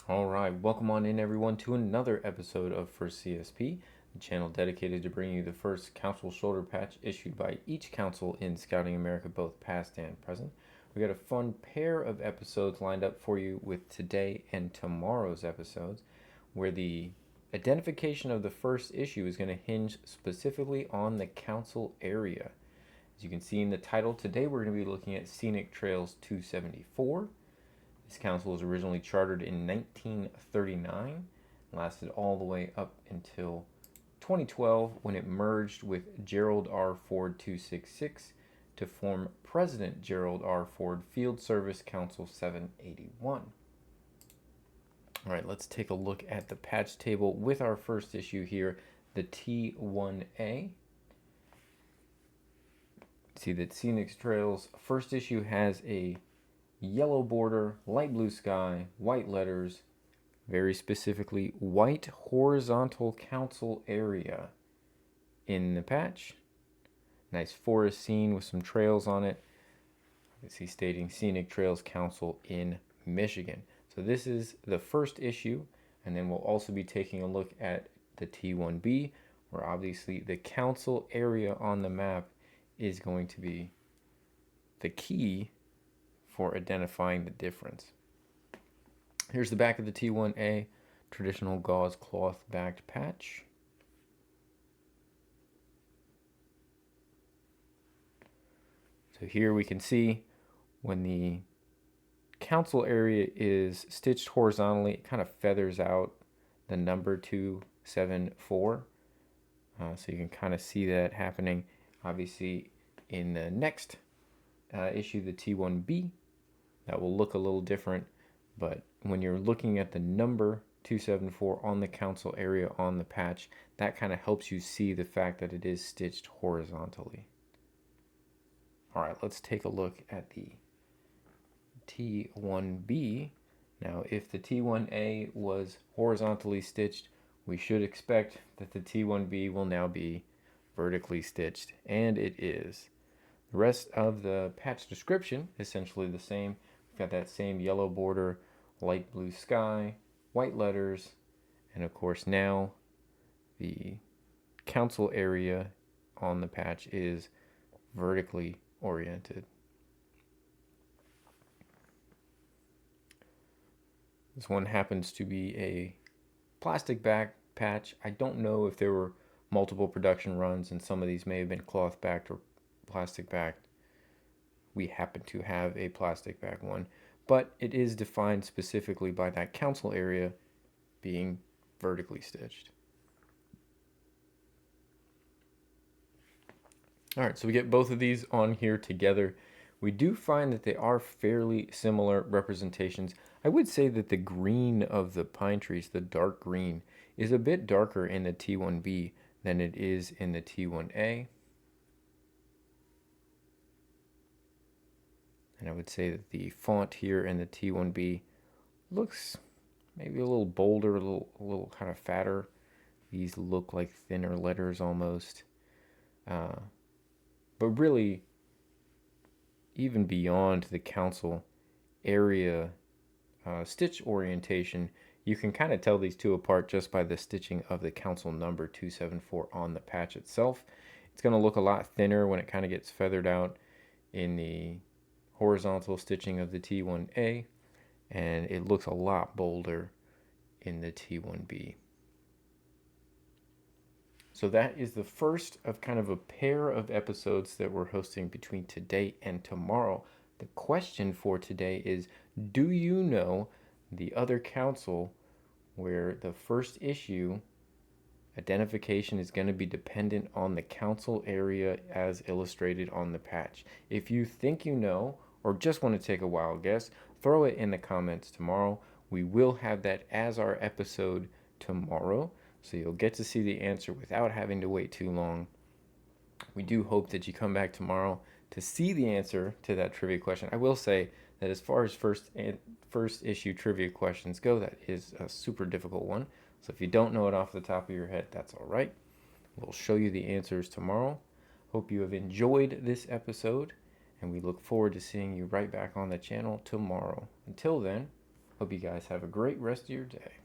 All right, welcome on in everyone to another episode of First CSP, the channel dedicated to bringing you the first council shoulder patch issued by each council in Scouting America, both past and present. We got a fun pair of episodes lined up for you with today and tomorrow's episodes, where the identification of the first issue is going to hinge specifically on the council area. As you can see in the title, today we're going to be looking at Scenic Trails 274. This council was originally chartered in 1939, lasted all the way up until 2012 when it merged with Gerald R. Ford 266 to form President Gerald R. Ford Field Service Council 781. All right, let's take a look at the patch table with our first issue here, the T1A. See that Scenic Trails first issue has a yellow border, light blue sky, white letters, very specifically white horizontal council area in the patch. Nice forest scene with some trails on it. You can see stating Scenic Trails Council in Michigan. So this is the first issue, and then we'll also be taking a look at the T1B, where obviously the council area on the map is going to be the key for identifying the difference. Here's the back of the T1A, traditional gauze cloth backed patch. So here we can see when the council area is stitched horizontally, it kind of feathers out the number 274. So you can kind of see that happening. Obviously, in the next issue, the T1B, that will look a little different, but when you're looking at the number 274 on the council area on the patch, that kind of helps you see the fact that it is stitched horizontally. All right, let's take a look at the T1B. Now, if the T1A was horizontally stitched, we should expect that the T1B will now be vertically stitched, and it is. The rest of the patch description is essentially the same. We've got that same yellow border, light blue sky, white letters, and of course now the council area on the patch is vertically oriented. This one happens to be a plastic back patch. I don't know if there were multiple production runs, and some of these may have been cloth backed or plastic backed. We happen to have a plastic back one, but it is defined specifically by that council area being vertically stitched. All right, so we get both of these on here together. We do find that they are fairly similar representations. I would say that the green of the pine trees, the dark green, is a bit darker in the T1B than it is in the T1A. And I would say that the font here in the T1B looks maybe a little bolder, a little kind of fatter. These look like thinner letters almost. But really, even beyond the council area stitch orientation, you can kind of tell these two apart just by the stitching of the council number 274 on the patch itself. It's going to look a lot thinner when it kind of gets feathered out in the horizontal stitching of the T1A, and it looks a lot bolder in the T1B. So that is the first of kind of a pair of episodes that we're hosting between today and tomorrow. The question for today is, do you know the other council where the first issue identification is going to be dependent on the council area as illustrated on the patch? If you think you know, or just want to take a wild guess, throw it in the comments tomorrow. We will have that as our episode tomorrow, so you'll get to see the answer without having to wait too long. We do hope that you come back tomorrow to see the answer to that trivia question. I will say that as far as first issue trivia questions go, that is a super difficult one. So if you don't know it off the top of your head, that's all right. We'll show you the answers tomorrow. Hope you have enjoyed this episode, and we look forward to seeing you right back on the channel tomorrow. Until then, Hope you guys have a great rest of your day.